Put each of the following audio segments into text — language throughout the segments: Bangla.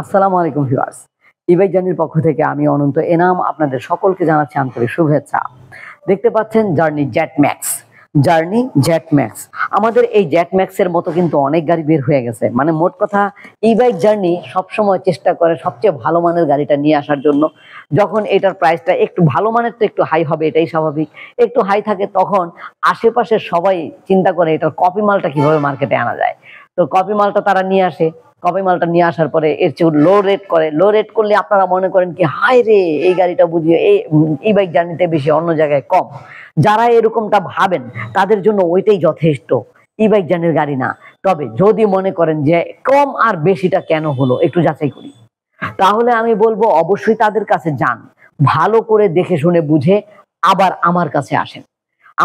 আসসালামু আলাইকুম ভিউয়ার্স। ইবাইক জার্নির পক্ষ থেকে আমি অনন্ত এনাম আপনাদের সকলকে জানাচ্ছি আন্তরিক শুভেচ্ছা। দেখতে পাচ্ছেন journey jet max. Journey jet max. আমাদের এই জেট ম্যাক্সের মতো কিন্তু অনেক গাড়ি বের হয়ে গেছে। মানে মোট কথা ইবাইক জার্নি সবসময় চেষ্টা করে সবচেয়ে ভালো মানের গাড়িটা নিয়ে আসার জন্য। যখন এটার প্রাইসটা একটু ভালো মানের তো একটু হাই হবে এটাই স্বাভাবিক। একটু হাই থাকে তখন আশেপাশের সবাই চিন্তা করে এটার কপি মালটা কিভাবে মার্কেটে আনা যায়। তো কপি মালটা তারা নিয়ে আসে। কপি মালটা নিয়ে আসার পরে এর চেয়ে লো রেট করে। লো রেট করলে আপনারা মনে করেন কি হায় রে এই গাড়িটা বুঝিয়ে এই ই-বাইক জার্নিতে বেশি অন্য জায়গায় কম। যারা এরকমটা ভাবেন তাদের জন্য ওইটাই যথেষ্ট। ই-বাইক জার্নির গাড়ি না। তবে যদি মনে করেন যে কম আর বেশিটা কেন হলো একটু যাচাই করি। তাহলে আমি বলবো অবশ্যই তাদের কাছে যান। ভালো করে দেখে শুনে বুঝে আবার আমার কাছে আসেন।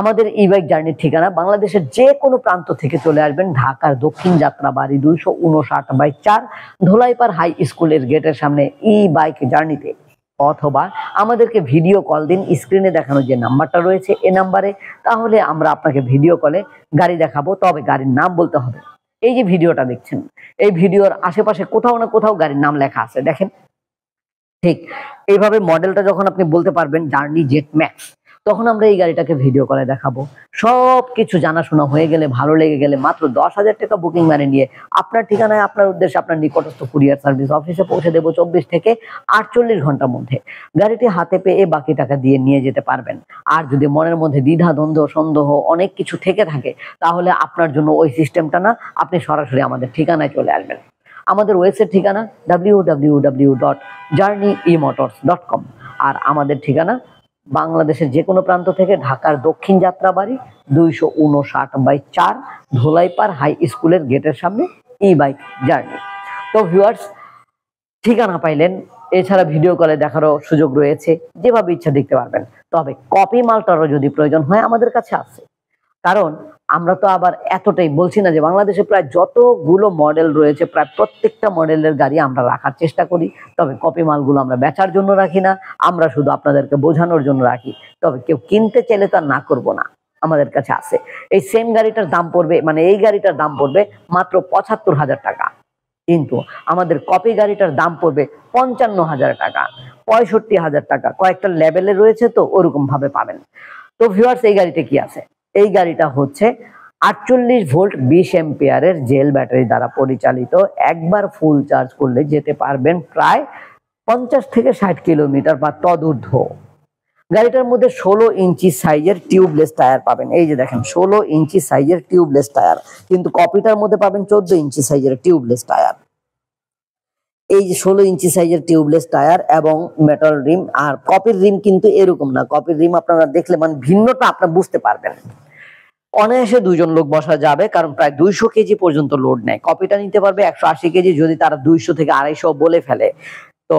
আমাদের ই-বাইক জার্নির ঠিকানা বাংলাদেশের যে কোনো প্রান্ত থেকে চলে আসবেন ঢাকার দক্ষিণ যাত্রাবাড়ি 259/4 ধোলাইপাড় হাই স্কুলের গেটের সামনে ই-বাইক জার্নিতে, অথবা আমাদেরকে ভিডিও কল দিন স্ক্রিনে দেখানো যে নাম্বারটা রয়েছে এই নাম্বারে। তাহলে আমরা আপনাকে ভিডিও কলে গাড়ি দেখাবো, তবে গাড়ির নাম বলতে হবে। এই যে ভিডিওটা দেখছেন এই ভিডিওর আশেপাশে কোথাও না কোথাও গাড়ির নাম লেখা আছে দেখেন। ঠিক এইভাবে মডেলটা যখন আপনি বলতে পারবেন জার্নি জেট ম্যাক্স, তখন আমরা এই গাড়িটাকে ভিডিও করে দেখাবো। সবকিছু জানাশোনা হয়ে গেলে ভালো লেগে গেলে মাত্র 10,000 টাকা বুকিং মানি নিয়ে আপনার ঠিকানায় আপনার উদ্দেশ্যে আপনার নিকটস্থ কুরিয়ার সার্ভিস অফিসে পৌঁছে দেবো 24 থেকে 48 ঘন্টার মধ্যে। গাড়িটি হাতে পেয়ে বাকি টাকা দিয়ে নিয়ে যেতে পারবেন। আর যদি মনের মধ্যে দ্বিধা দ্বন্দ্ব সন্দেহ অনেক কিছু থেকে থাকে তাহলে আপনার জন্য ওই সিস্টেমটা না, আপনি সরাসরি আমাদের ঠিকানায় চলে আসবেন। আমাদের ওয়েবসাইট ঠিকানা www.journeymotors.com। আর আমাদের ঠিকানা বাংলাদেশের যে কোনো প্রান্ত থেকে ঢাকার দক্ষিণ যাত্রাবাড়ি 259/4 ধোলাইপাড় হাই স্কুলের গেটের সামনে ই-বাইক জার্নি। তো ভিউয়ার্স, ঠিকানা পাইলেন, এছাড়া ভিডিও কলে দেখারও সুযোগ রয়েছে, যেভাবে ইচ্ছা দেখতে পারবেন। তবে কপি মালটারও যদি প্রয়োজন হয় আমাদের কাছে আছে। কারণ আমরা তো আবার এতটাই বলছি না যে বাংলাদেশে প্রায় যতগুলো মডেল রয়েছে প্রায় প্রত্যেকটা মডেলের গাড়ি আমরা রাখার চেষ্টা করি। তবে কপি মালগুলো আমরা বেচার জন্য রাখি না, আমরা শুধু আপনাদেরকে বোঝানোর জন্য রাখি। তবে কেউ কিনতে চাইলে তো আর না করবো না, আমাদের কাছে আছে। এই সেম গাড়িটার দাম পড়বে, মানে এই গাড়িটার দাম পড়বে মাত্র 75,000 টাকা, কিন্তু আমাদের কপি গাড়িটার দাম পড়বে 55,000 টাকা, 65,000 টাকা। কয়েকটা লেভেলে রয়েছে তো ওরকম ভাবে পাবেন। তো ভিউয়ার্স, এই গাড়িতে কি আছে? এই গাড়িটা হচ্ছে 48 ভোল্ট 20 এম্পিয়ারের জেল ব্যাটারি দ্বারা পরিচালিত। একবার ফুল চার্জ করলে যেতে পারবেন প্রায় 50 থেকে 60 কিলোমিটার বা তদূর্ধ্ব। গাড়িটার মধ্যে 16 ইঞ্চি সাইজের টিউবলেস টায়ার পাবেন। এই যে দেখেন 16 ইঞ্চি সাইজের টিউবলেস টায়ার, কিন্তু কপিটার মধ্যে পাবেন 14 ইঞ্চি সাইজের টিউবলেস টায়ার। এই যে 16 ইঞ্চি সাইজের টিউবলেস টায়ার এবং মেটাল রিম। আর কপির রিম কিন্তু এরকম না, কপির রিম আপনারা দেখলে মানে ভিন্নটা আপনারা বুঝতে পারবেন। অনায়াসে 2 জন লোক বসা যাবে, কারণ প্রায় 200 কেজি পর্যন্ত লোড নেয়। কপিটা নিতে পারবে 180 কেজি, যদি তারা 200 থেকে 250 বলে ফেলে। তো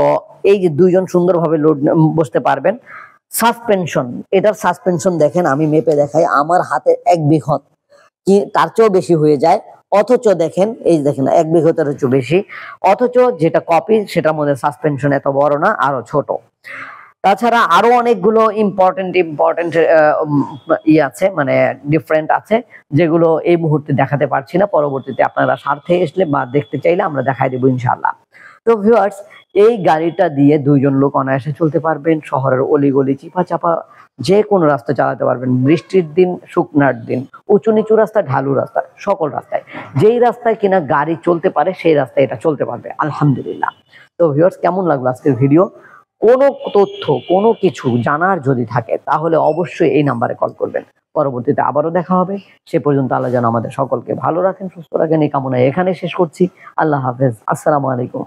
এই যে 2 জন সুন্দরভাবে লোড বসতে পারবেন। সাসপেনশন, এটার সাসপেনশন দেখেন, আমি মেপে দেখাই, আমার হাতে 1 বিঘত কি তার চেয়েও বেশি হয়ে যায়। অথচ দেখেন, এই দেখেন 1 বিঘতের চেয়ে বেশি। অথচ যেটা কপি সেটার মধ্যে সাসপেনশন এত বড় না, আরো ছোট। তাছাড়া আরো অনেকগুলো ইম্পর্টেন্ট আছে, মানে ডিফারেন্ট আছে, যেগুলো এই মুহূর্তে দেখাতে পারছি না। পরবর্তীতে আপনারা স্বার্থে আসলে বা দেখতে চাইলে আমরা দেখাই দেবো ইনশাআল্লাহ। তো ভিউয়ার্স, এই গাড়িটা দিয়ে 2 জন লোক অনায়াসে চলতে পারবেন। শহরের অলিগলি চিপা চাপা যে কোনো রাস্তা চালাতে পারবেন। বৃষ্টির দিন, শুকনার দিন, উঁচু নিচু রাস্তা, ঢালু রাস্তা, সকল রাস্তায়, যেই রাস্তায় কিনা গাড়ি চলতে পারে সেই রাস্তায় এটা চলতে পারবে আলহামদুলিল্লাহ। তো ভিউয়ার্স, কেমন লাগলো আজকের ভিডিও? কোনো তথ্য কোনো কিছু জানার যদি থাকে তাহলে অবশ্যই এই নাম্বারে কল করবেন। পরবর্তীতে আবারও দেখা হবে। সে পর্যন্ত আল্লাহ যেন আমাদের সকলকে ভালো রাখেন, সুস্থ রাখেন, এই কামনায় এখানে শেষ করছি। আল্লাহ হাফেজ, আসসালামু আলাইকুম।